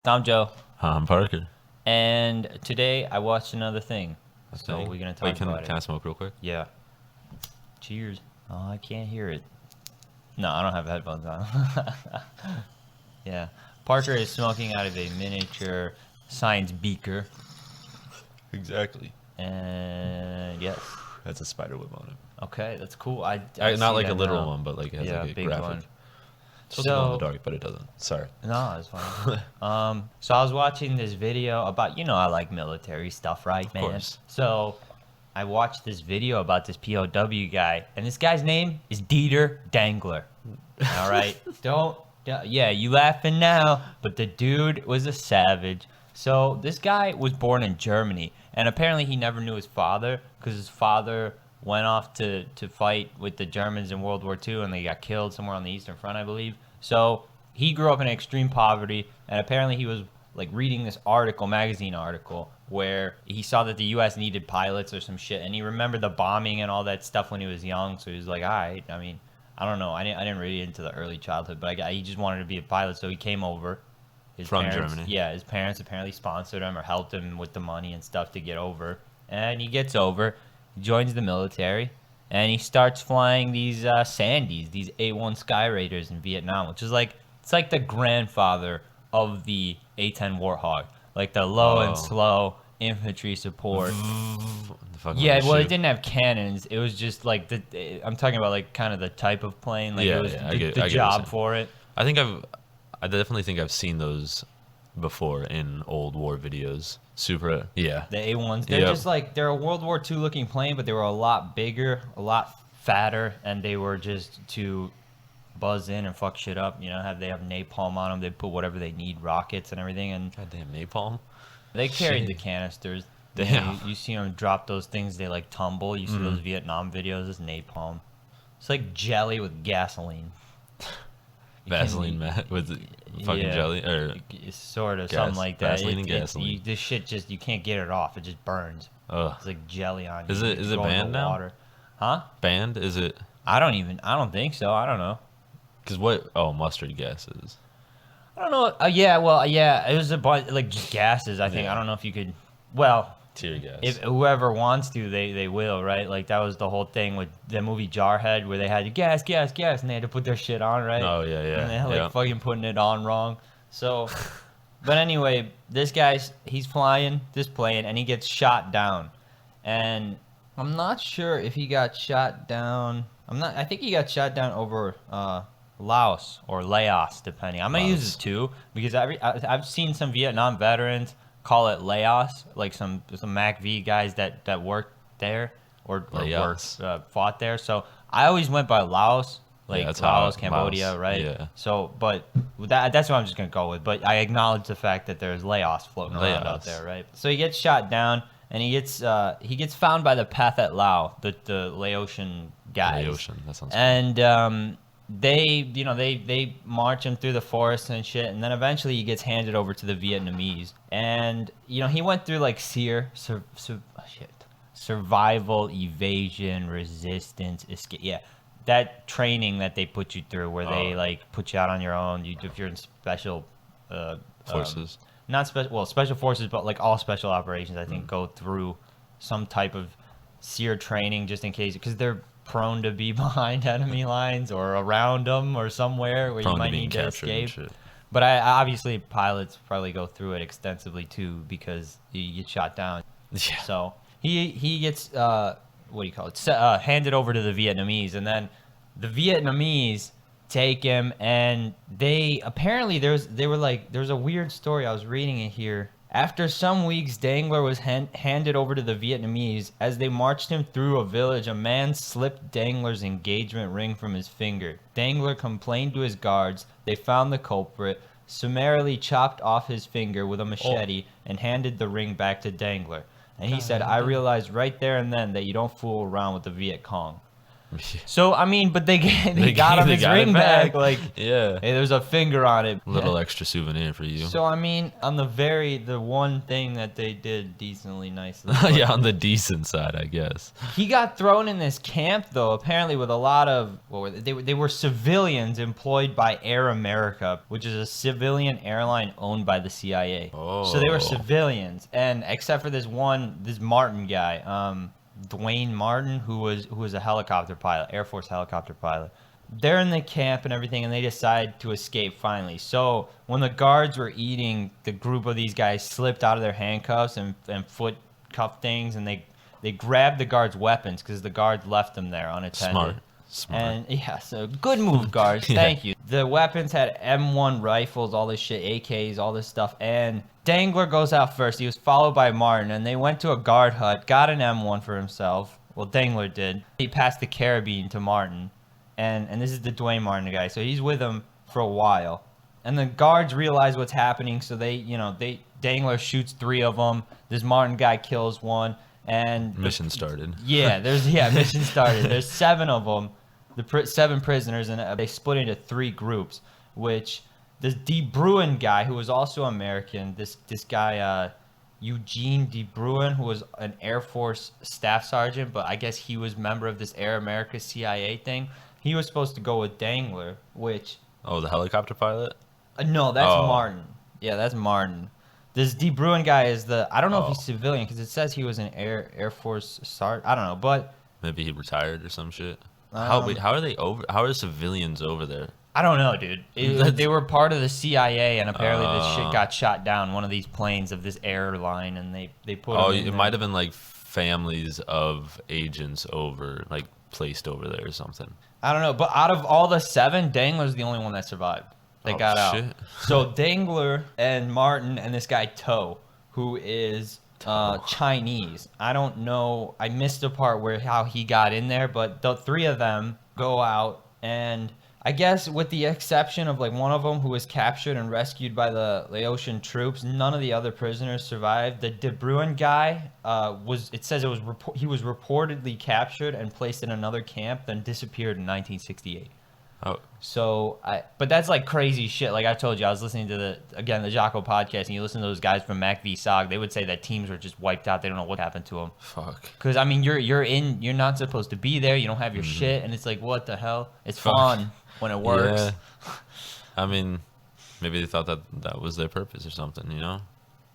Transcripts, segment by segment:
I'm Joe, I'm Parker. and today I watched another thing. So we're gonna talk Wait, about can I it. smoke real quick? Yeah. Cheers. Oh, I can't hear it. No, I don't have headphones on. Yeah. Parker is smoking out of a miniature science beaker, Exactly. and yes. That's a spider web on it. Okay, that's cool. I Not see like a that literal now. one, but like it has Yeah, like a big graphic. one. It's supposed to glow in the dark, but it doesn't. Sorry. No, it's fine. So I was watching this video about, I like military stuff, right, Of man? course. So I watched this video about this POW guy, and this guy's name is Dengler. All right, yeah, you laughing now, but the dude was a savage. So this guy was born in Germany, and apparently he never knew his father because his father went off to fight with the Germans in World War II, and they got killed somewhere on the Eastern Front, I believe. So he grew up in extreme poverty, and apparently he was like reading this magazine article, where he saw that the U.S. needed pilots or some shit, and he remembered the bombing and all that stuff when he was young. So he was like, all right, I mean, I don't know, I didn't really into the early childhood, but he just wanted to be a pilot, so he came over. From Germany. Yeah, his parents apparently sponsored him or helped him with the money and stuff to get over, and he gets over, he joins the military, and he starts flying these Sandies, these A1 Sky Raiders in Vietnam, which is like it's like the grandfather of the A10 Warthog, like the low and slow infantry support. Yeah, well, it didn't have cannons. It was just like I'm talking about like kind of the type of plane. Like it was the job for it. I definitely think I've seen those before in old war videos. Super, yeah. The A1s, they're just like they're a World War II looking plane, but they were a lot bigger, a lot fatter, and they were just to buzz in and fuck shit up. They have napalm on them. They put whatever they need, rockets and everything, and Goddamn napalm. they carried the canisters. Damn. You see them drop those things, they like tumble. You see those Vietnam videos. It's napalm. It's like jelly with gasoline. Vaseline mat with fucking jelly or sort of something like that. Vaseline and gasoline. This shit just you can't get it off. It just burns. Ugh. It's like jelly on you. Is it banned now? Water. Huh? Banned? Is it? I don't think so. I don't know. Because what? Oh, mustard gases. I don't know. Yeah. It was a bunch like just gases. I think. Yeah. I don't know if you could. Well, tear gas. If whoever wants to, they will, right? Like that was the whole thing with the movie Jarhead, where they had to gas, and they had to put their shit on, right? Oh yeah. And they like fucking putting it on wrong. So, but anyway, he's flying this plane and he gets shot down, and I'm not sure if he got shot down. I think he got shot down over Laos or Laos, depending. I'm gonna use this too because I've seen some Vietnam veterans call it Laos, like some MACV guys that worked there or fought there. So I always went by Laos, like Laos, Cambodia, right? Yeah. So, but that's what I'm just gonna go with. But I acknowledge the fact that there's Laos floating around out there, right? So he gets shot down, and he gets found by the Pathet Lao, the Laotian guys. Laotian, that sounds. And they march him through the forest and shit, and then eventually he gets handed over to the Vietnamese. And he went through like survival, evasion, resistance, escape. Yeah, that training that they put you through, where they like put you out on your own. If you're in special forces, special forces, but like all special operations, I think go through some type of SEER training just in case, because they're prone to be behind enemy lines or around them or somewhere where you might need to escape. But obviously pilots probably go through it extensively too, because you get shot down. Yeah. So he gets handed over to the Vietnamese, and then the Vietnamese take him, and they apparently there's a weird story. I was reading it here. After some weeks, Dengler was handed over to the Vietnamese. As they marched him through a village, a man slipped Dengler's engagement ring from his finger. Dengler complained to his guards. They found the culprit, summarily chopped off his finger with a machete, and handed the ring back to Dengler. And he said, I realized right there and then that you don't fool around with the Viet Cong. So I mean, but they got him his ring back. Like, yeah, hey, there's a finger on it. little extra souvenir for you. So I mean, on the one thing that they did decently nicely. Yeah, on the decent side, I guess. He got thrown in this camp though, apparently with a lot of they were civilians employed by Air America, which is a civilian airline owned by the CIA. So they were civilians, and except for this Martin guy, Dwayne Martin, who was a helicopter pilot, Air Force helicopter pilot. They're in the camp and everything, and they decide to escape finally. So when the guards were eating, the group of these guys slipped out of their handcuffs and foot cuff things, and they grabbed the guards' weapons because the guards left them there unattended. Smart. And yeah, so good move, guards. Thank you. The weapons had M1 rifles, all this shit, AKs, all this stuff. And Dengler goes out first. He was followed by Martin, and they went to a guard hut, got an M1 for himself. Well, Dengler did. He passed the carabine to Martin, and this is the Dwayne Martin guy. So he's with him for a while. And the guards realize what's happening, so Dengler shoots 3 of them. This Martin guy kills 1. And mission started. Mission started. There's 7 of them. 7 prisoners, and they split into 3 groups, which this De Bruin guy, who was also American, this guy, Eugene De Bruin, who was an Air Force staff sergeant, but I guess he was member of this Air America CIA thing. He was supposed to go with Dengler, which... Oh, the helicopter pilot? No, that's Martin. Yeah, that's Martin. This De Bruin guy is I don't know if he's civilian, because it says he was an Air Force sergeant. I don't know, but... Maybe he retired or some shit. How are they over? How are the civilians over there? I don't know, dude. They were part of the CIA, and apparently this shit got shot down. One of these planes of this airline, and they put. Oh, it might have been like families of agents placed over there or something. I don't know, but out of all the 7, Dengler's the only one that survived. They got out. So Dengler and Martin and this guy Toe, who is Chinese. I don't know. I missed the part how he got in there, but the 3 of them go out, and I guess with the exception of one of them who was captured and rescued by the Laotian troops, none of the other prisoners survived. The De Bruin guy he was reportedly captured and placed in another camp, then disappeared in 1968. Oh. So, but that's crazy shit. Like I told you, I was listening to the Jocko podcast, and you listen to those guys from Mac v SOG. They would say that teams were just wiped out. They don't know what happened to them. Fuck. Because I mean, you're not supposed to be there. You don't have your shit, and it's what the hell? It's fun when it works. Yeah. I mean, maybe they thought that was their purpose or something, you know?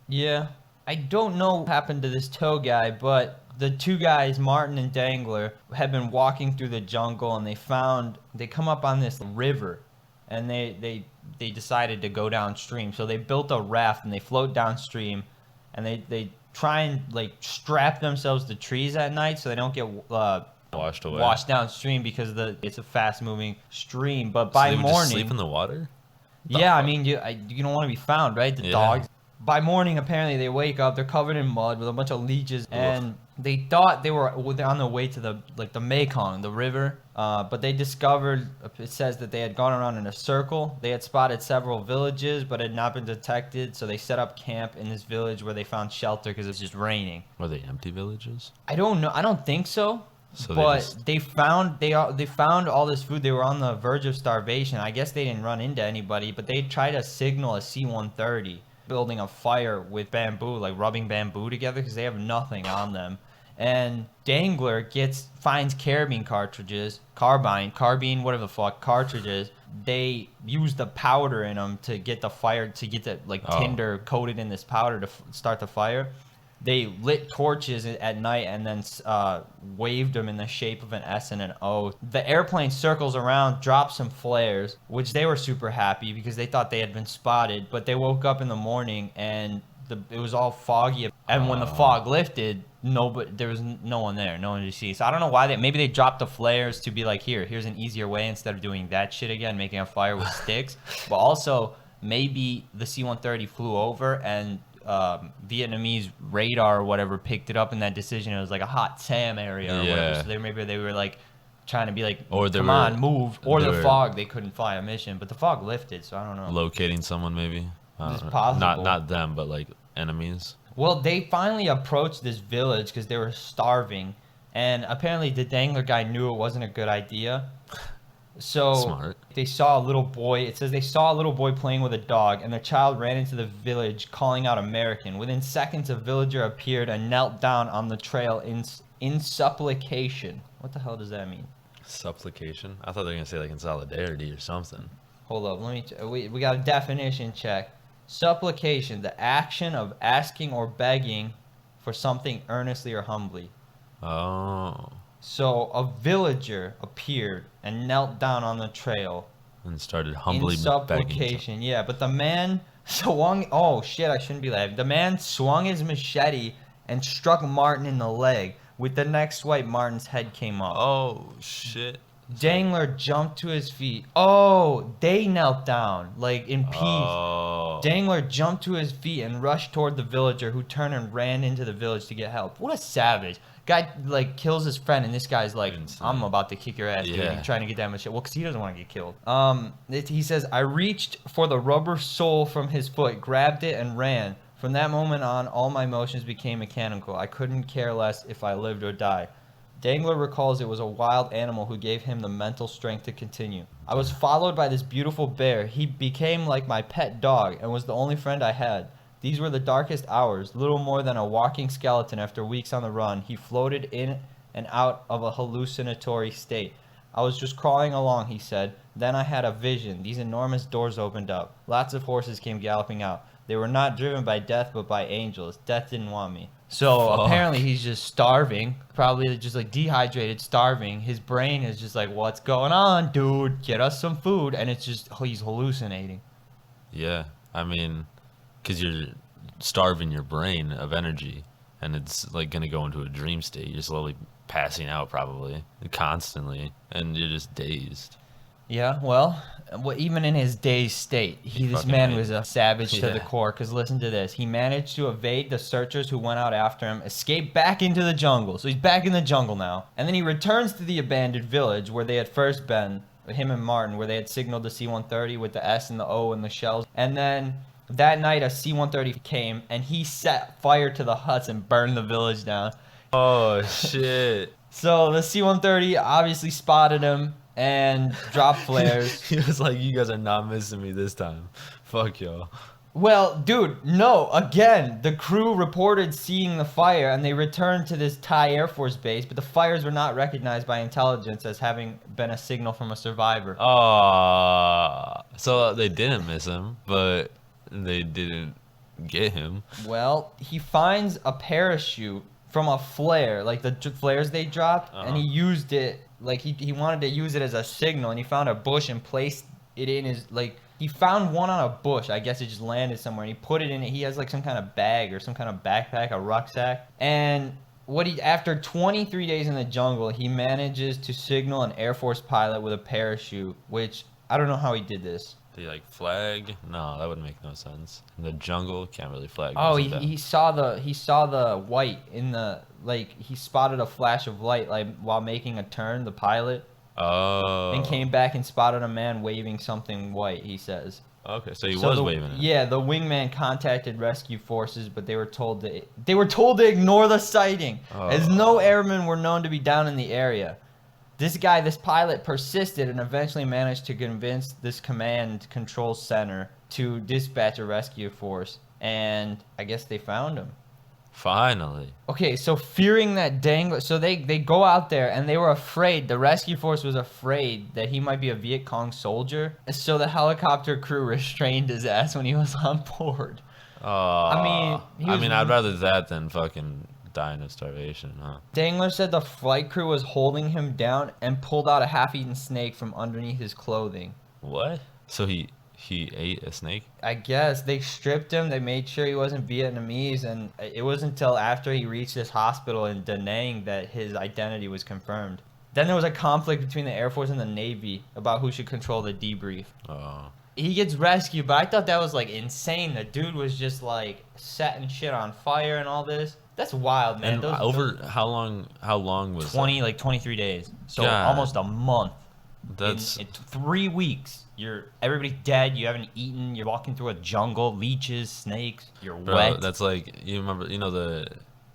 Yeah. I don't know what happened to this Toe guy, but the 2 guys, Martin and Dengler, had been walking through the jungle, and they come up on this river, and they decided to go downstream. So they built a raft, and they float downstream, and they try and strap themselves to trees at night so they don't get washed downstream, because it's a fast moving stream. But by they would morning, just sleep in the water? I mean, you don't want to be found, right? The dogs. By morning, apparently, they wake up. They're covered in mud with a bunch of leeches, and they thought they were on their way to the Mekong, the river. But they discovered, it says that they had gone around in a circle. They had spotted several villages, but had not been detected. So they set up camp in this village where they found shelter because it was just raining. Were they empty villages? I don't know. I don't think so. So but they found all this food. They were on the verge of starvation. I guess they didn't run into anybody, but they tried to signal a C-130. Building a fire with bamboo, rubbing bamboo together, because they have nothing on them. And Dengler finds carbine, whatever the fuck, cartridges. They use the powder in them to get the fire, to get the tinder coated in this powder to start the fire. They lit torches at night and then waved them in the shape of an S and an O. The airplane circles around, drops some flares, which they were super happy because they thought they had been spotted. But they woke up in the morning and it was all foggy. And when the fog lifted, there was no one there, no one to see. So I don't know why maybe they dropped the flares to be here's an easier way instead of doing that shit again, making a fire with sticks. But also maybe the C-130 flew over and Vietnamese radar or whatever picked it up in that decision. It was a hot Sam area or whatever. So maybe they were trying to be come on, move. Or the fog, they couldn't fly a mission, but the fog lifted, so I don't know. Locating someone maybe. It's possible. Not them, but enemies. Well, they finally approached this village because they were starving, And apparently the Dengler guy knew it wasn't a good idea. So Smart. they saw a little boy. It says they saw a little boy playing with a dog, and the child ran into the village calling out American. Within seconds, a villager appeared and knelt down on the trail in supplication. What the hell does that mean? Supplication? I thought they were gonna say like in solidarity or something. Hold up, we got a definition check. Supplication, the action of asking or begging for something earnestly or humbly. Oh. So a villager appeared and knelt down on the trail And started humbly in begging. supplication. Yeah, but the man swung. Oh shit! I shouldn't be laughing. The man swung his machete and struck Martin in the leg. With the next swipe, Martin's head came off. Oh shit. Dengler jumped to his feet. Oh, they knelt down like in peace. Oh. Dengler jumped to his feet and rushed toward the villager, who turned and ran into the village to get help. What a savage! Guy like kills his friend, and this guy's like, Insane. "I'm about to kick your ass, dude." Yeah. You're trying to get that much shit. Well, because he doesn't want to get killed. He says, "I reached for the rubber sole from his foot, grabbed it, and ran. From that moment on, all my motions became mechanical. I couldn't care less if I lived or died." Dengler recalls it was a wild animal who gave him the mental strength to continue. "I was followed by this beautiful bear. He became like my pet dog and was the only friend I had. These were the darkest hours. Little more than a walking skeleton after weeks on the run, he floated in and out of a hallucinatory state. I was just crawling along," he said. "Then I had a vision. These enormous doors opened up. Lots of horses came galloping out. They were not driven by death, but by angels. Death didn't want me." So apparently he's just starving, probably just like dehydrated, starving. His brain is just like, "What's going on, dude? Get us some food." And it's just, he's hallucinating. Yeah. I mean, because you're starving your brain of energy, and it's like gonna go into a dream state. You're slowly passing out, probably constantly, and you're just dazed. Yeah, well, even in his dazed state, this fucking man made was it. a savage to the Yeah. core. Because listen to this. He managed to evade the searchers who went out after him, escape back into the jungle. So he's back in the jungle now. And then he returns to the abandoned village where they had first been, him and Martin, where they had signaled the C-130 with the S and the O and the shells. And then that night, a C-130 came, and he set fire to the huts and burned the village down. Oh shit. So the C-130 obviously spotted him and dropped flares. He was like, "You guys are not missing me this time. Fuck y'all." Well, dude, no. Again, the crew reported seeing the fire, and they returned to this Thai Air Force base, but the fires were not recognized by intelligence as having been a signal from a survivor. So they didn't miss him, but they didn't get him. Well, he finds a parachute from a flare, like the flares they dropped, and he used it, like he wanted to use it as a signal, and he found a bush and placed it in his, like, he found one on a bush. I guess it just landed somewhere, and he put it in it. He has like some kind of bag or some kind of backpack, a rucksack. And after 23 days in the jungle, he manages to signal an Air Force pilot with a parachute, which I don't know how he did this. Did he like flag? No, that would make no sense. In the jungle, can't really flag. Oh, music down. he saw the white in the, like, he spotted a flash of light, like, while making a turn, the pilot. Oh. And came back and spotted a man waving something white, he says. Okay, so he was waving it. Yeah, the wingman contacted rescue forces, but they were told to ignore the sighting, as no airmen were known to be down in the area. This pilot persisted and eventually managed to convince this command control center to dispatch a rescue force, and I guess they found him. Finally. Okay, so fearing that Dengler, so they go out there and they were afraid, the rescue force was afraid that he might be a Viet Cong soldier, so the helicopter crew restrained his ass when he was on board. I mean, I'd rather that than fucking dying of starvation, huh? Dengler said the flight crew was holding him down and pulled out a half-eaten snake from underneath his clothing. What? So he ate a snake? I guess they stripped him. They made sure he wasn't Vietnamese, and it wasn't until after he reached this hospital in Da Nang that his identity was confirmed. Then there was a conflict between the Air Force and the Navy about who should control the debrief. Oh. He gets rescued, but I thought that was like insane. The dude was just like setting shit on fire and all this. That's wild, man. And how long was 23 days. So God. almost a month. That's in 3 weeks. Everybody's dead. You haven't eaten. You're walking through a jungle, leeches, snakes. You're bro, wet. that's like, you remember, the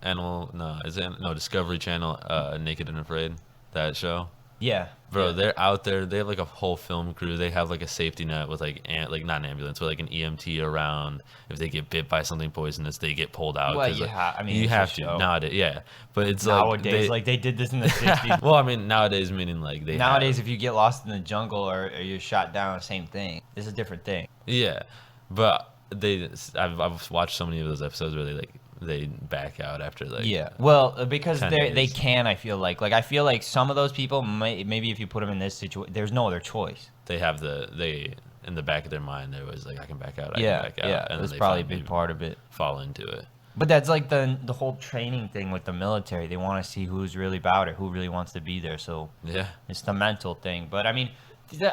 Discovery Channel, Naked and Afraid, that show. Yeah. Bro, yeah. they're out there. They have like a whole film crew. They have like a safety net with like not an ambulance, but like an EMT around. If they get bit by something poisonous, they get pulled out. Well, 'cause, you like, have. I mean, you it's a have to show. nowadays. Yeah, but it's Nowadays, like they did this in the 60s. well, I mean, nowadays meaning like they Nowadays, have, if you get lost in the jungle or you're shot down, same thing. It's a different thing. yeah, but I've watched so many of those episodes where they back out after like Yeah. Well, because 10 they days. can. I feel like I feel like some of those people maybe if you put them in this situation, there's no other choice. they have they in the back of their mind they're always like I can back out. I Yeah. can back out, Yeah. and then That's they probably a finally big part of it. fall into it. But that's like the whole training thing with the military. They want to see who's really about it, who really wants to be there. So Yeah. it's the mental thing. But I mean,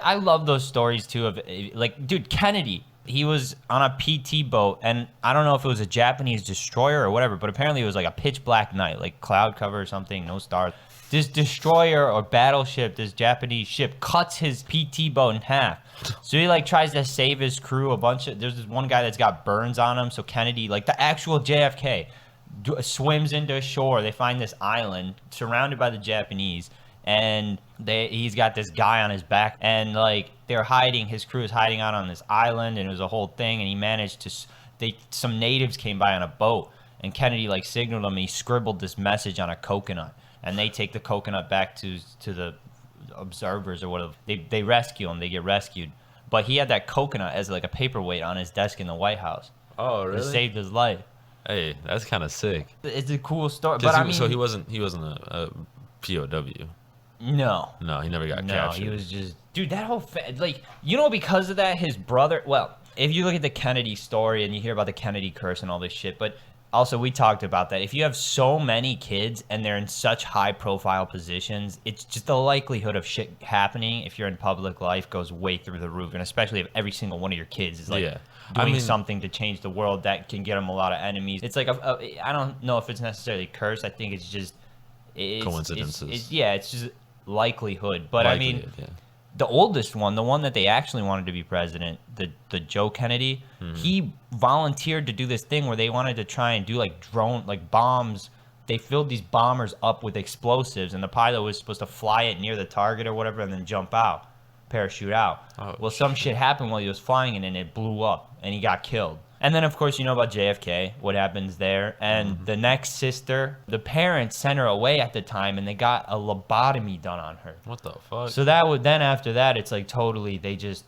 I love those stories too of like, dude, Kennedy. He was on a PT boat, and I don't know if it was a Japanese destroyer or whatever, but apparently it was like a pitch black night, like cloud cover or something, no stars. This destroyer or battleship, this Japanese ship, cuts his PT boat in half. So he like tries to save his crew. There's this one guy that's got burns on him. So Kennedy, like the actual JFK, swims into shore. They find this island surrounded by the Japanese, and he's got this guy on his back, and like his crew is hiding out on this island, and it was a whole thing, and he managed to, some natives came by on a boat, and Kennedy like signaled them, and he scribbled this message on a coconut, and they take the coconut back to the observers or whatever. They rescue him, they get rescued, but he had that coconut as like a paperweight on his desk in the White House. Oh, It saved his life. Hey, that's kind of sick. It's a cool story, but I mean, so he wasn't a POW. no. No, he never got No, captured. he was just, dude, that whole because of that, his brother. Well, if you look at the Kennedy story and you hear about the Kennedy curse and all this shit, but also we talked about that. If you have so many kids and they're in such high profile positions, it's just the likelihood of shit happening if you're in public life goes way through the roof, and especially if every single one of your kids is like Yeah. doing something to change the world that can get them a lot of enemies. It's like I don't know if it's necessarily curse. I think it's just Coincidences. It's just likelihood. But I mean, yeah. the oldest one, the one that they actually wanted to be president, the Joe Kennedy, he volunteered to do this thing where they wanted to try and do like bombs. They filled these bombers up with explosives, and the pilot was supposed to fly it near the target or whatever and then jump out, parachute out. Oh, well, some shit happened while he was flying it, and it blew up, and he got killed. And then, of course, you know about JFK, what happens there. And the next sister, the parents sent her away at the time, and they got a lobotomy done on her. What the fuck? So then after that, it's like totally, they just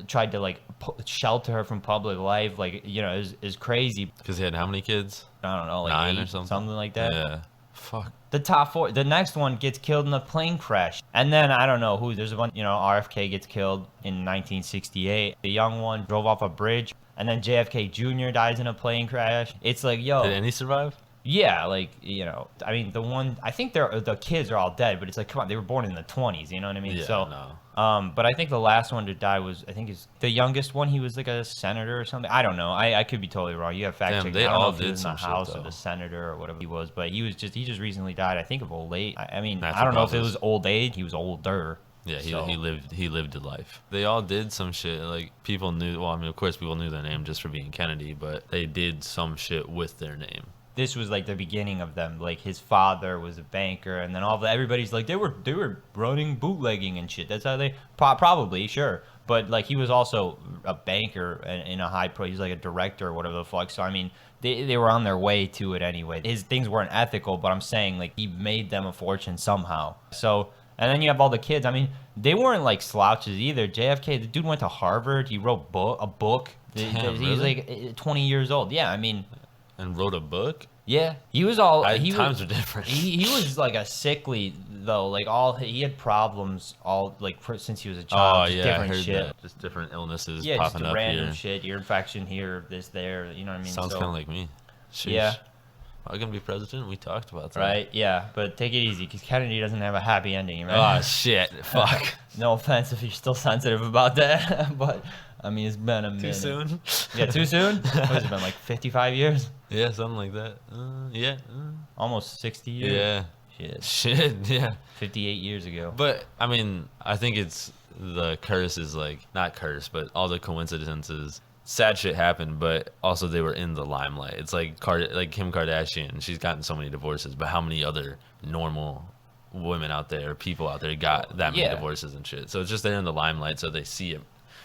tried to like shelter her from public life. Like, you know, is crazy. Because he had how many kids? I don't know, like 9 8, or something like that. Yeah. Fuck. The top 4, the next one gets killed in a plane crash. And then I don't know who, there's a bunch, RFK gets killed in 1968. The young one drove off a bridge. And then JFK Jr. dies in a plane crash. It's like, yo. Did any survive? Yeah, like, I mean, I think the kids are all dead, but it's like, come on, they were born in the 20s, you know what I mean? Yeah, So, no. but I think the last one to die was, I think is the youngest one. He was like a senator or something. I don't know. I could be totally wrong. You have fact checking. They I don't all know if he did was in the some House shit, or the though. senator or whatever he was, but he just recently died. I think of old age. I mean, Natural I don't know if it causes. was old age. He was older. Yeah, So- he lived a life. They all did some shit. Like people knew. Well, I mean, of course, people knew their name just for being Kennedy, but they did some shit with their name. This was like the beginning of them. Like his father was a banker, and then everybody's like they were running bootlegging and shit. That's how they probably sure, but like he was also a banker in a high pro. He was like a director or whatever the fuck. So I mean, they were on their way to it anyway. His things weren't ethical, but I'm saying like he made them a fortune somehow. So. And then you have all the kids. I mean, they weren't like slouches either. JFK, the dude went to Harvard. He wrote a book. Damn, He was really? like 20 years old. Yeah, I mean, And wrote a book. yeah, he was all. Times are different. He was like a sickly though. Like he had problems all like since he was a child. Oh just yeah, different I heard shit. that. Just different illnesses Yeah, popping just up random here. shit. Ear infection here, this there. You know what I mean? Sounds So- kind of like me. Sheesh. Yeah. Am I gonna be president? We talked about that. Right, yeah, but take it easy because Kennedy doesn't have a happy ending, right? Oh shit! Fuck. No offense if you're still sensitive about that, but I mean it's been a minute. Too soon? Yeah, too soon. What has it been like 55 years? Yeah, something like that. Yeah. Almost 60 years. Yeah. Shit. Shit. Yeah. 58 years ago. But I mean, I think it's the curse is like not curse, but all the coincidences sad shit happened, but also they were in the limelight. It's like Kim Kardashian. She's gotten so many divorces, but how many other normal women out there, people out there, got that many divorces and shit? So it's just they're in the limelight, so they see it.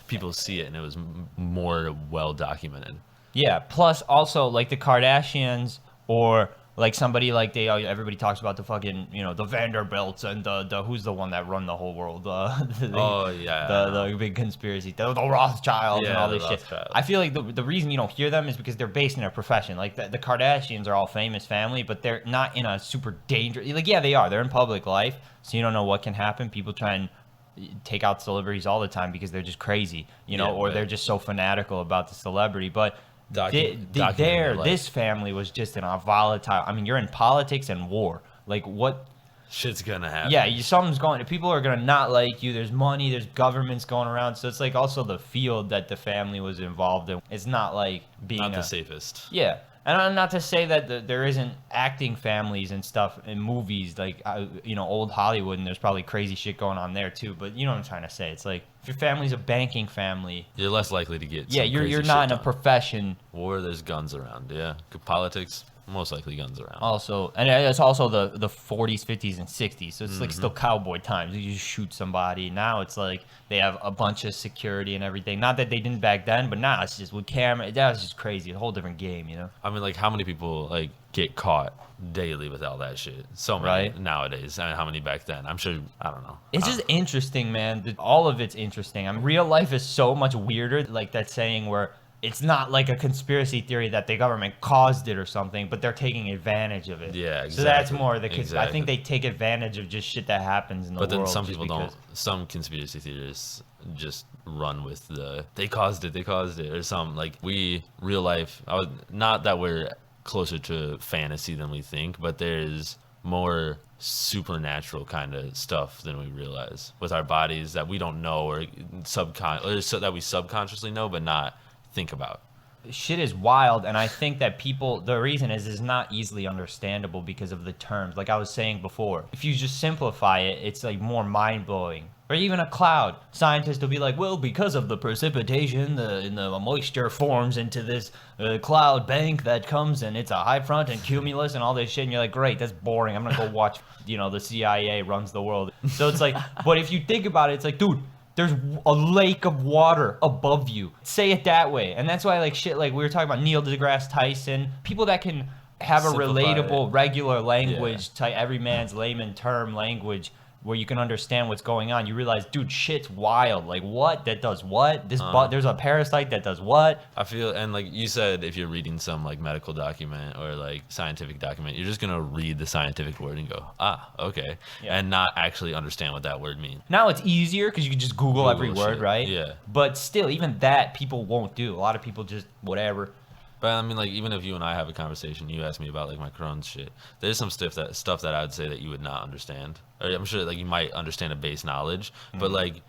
People see it, and it was more well documented. Yeah. Plus, also like the Kardashians or like somebody like everybody talks about the fucking the Vanderbilts and the who's the one that run the whole world the big conspiracy the Rothschilds and all this shit. I feel like the reason you don't hear them is because they're based in a profession. Like the Kardashians are all famous family, but they're not in a super dangerous, like they are, they're in public life, so you don't know what can happen. People try and take out celebrities all the time because they're just crazy, or they're just so fanatical about the celebrity. But this family was just in a volatile. I mean, you're in politics and war. Like, what shit's gonna happen? Yeah, something's going. People are gonna not like you. There's money. There's governments going around. So it's like also the field that the family was involved in. It's not like being not the safest. Yeah. And not to say that there isn't acting families and stuff in movies, like, old Hollywood, and there's probably crazy shit going on there too. But you know what I'm trying to say. It's like, if your family's a banking family, you're less likely to get you're not in a profession. War, there's guns around. Yeah. Politics, most likely guns around. Also, and it's also the 40s, 50s, and 60s. So it's like still cowboy times. You just shoot somebody. Now it's like they have a bunch of security and everything. Not that they didn't back then, but now it's just with camera. That was just crazy. A whole different game, I mean, like, how many people like get caught daily with all that shit? So many nowadays. I mean, how many back then? I'm sure. I don't know. It's just interesting, man. All of it's interesting. I mean, real life is so much weirder. Like that saying where it's not like a conspiracy theory that the government caused it or something, but they're taking advantage of it. Yeah, exactly. So that's more I think they take advantage of just shit that happens in the world. But then some people don't. Some conspiracy theorists just run with they caused it, or something. Like real life. Not that we're closer to fantasy than we think, but there's more supernatural kind of stuff than we realize with our bodies that we don't know or that we subconsciously know but not think about. Shit is wild, and I think that the reason is not easily understandable because of the terms. Like I was saying before, if you just simplify it, it's like more mind-blowing. Or even a cloud. Scientists will be like, well, because of the precipitation, the moisture forms into this cloud bank that comes, and it's a high front and cumulus and all this shit, and you're like, great, that's boring. I'm gonna go watch, the CIA runs the world. So it's like, but if you think about it, it's like, dude, there's a lake of water above you. Say it that way. And that's why, like, shit, like we were talking about Neil deGrasse Tyson, people that can have a relatable, regular language, every man's layman term language, where you can understand what's going on. You realize, dude, shit's wild. Like, what? That does what? There's a parasite that does what? I feel, and like you said, if you're reading some like medical document or like scientific document, you're just gonna read the scientific word and go, okay, and not actually understand what that word means. Now it's easier because you can just Google every word, right? Yeah. But still, even that people won't do. A lot of people just whatever. But I mean, like, even if you and I have a conversation, you ask me about like my Crohn's shit. There's some stuff that I would say that you would not understand. Or I'm sure like you might understand a base knowledge, but like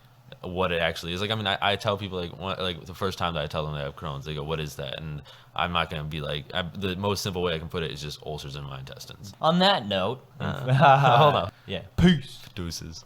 what it actually is. Like, I mean, I tell people like the first time that I tell them they have Crohn's, they go, "What is that?" And I'm not gonna be like, the most simple way I can put it is just ulcers in my intestines. On that note, hold on. Yeah. Peace. Deuces.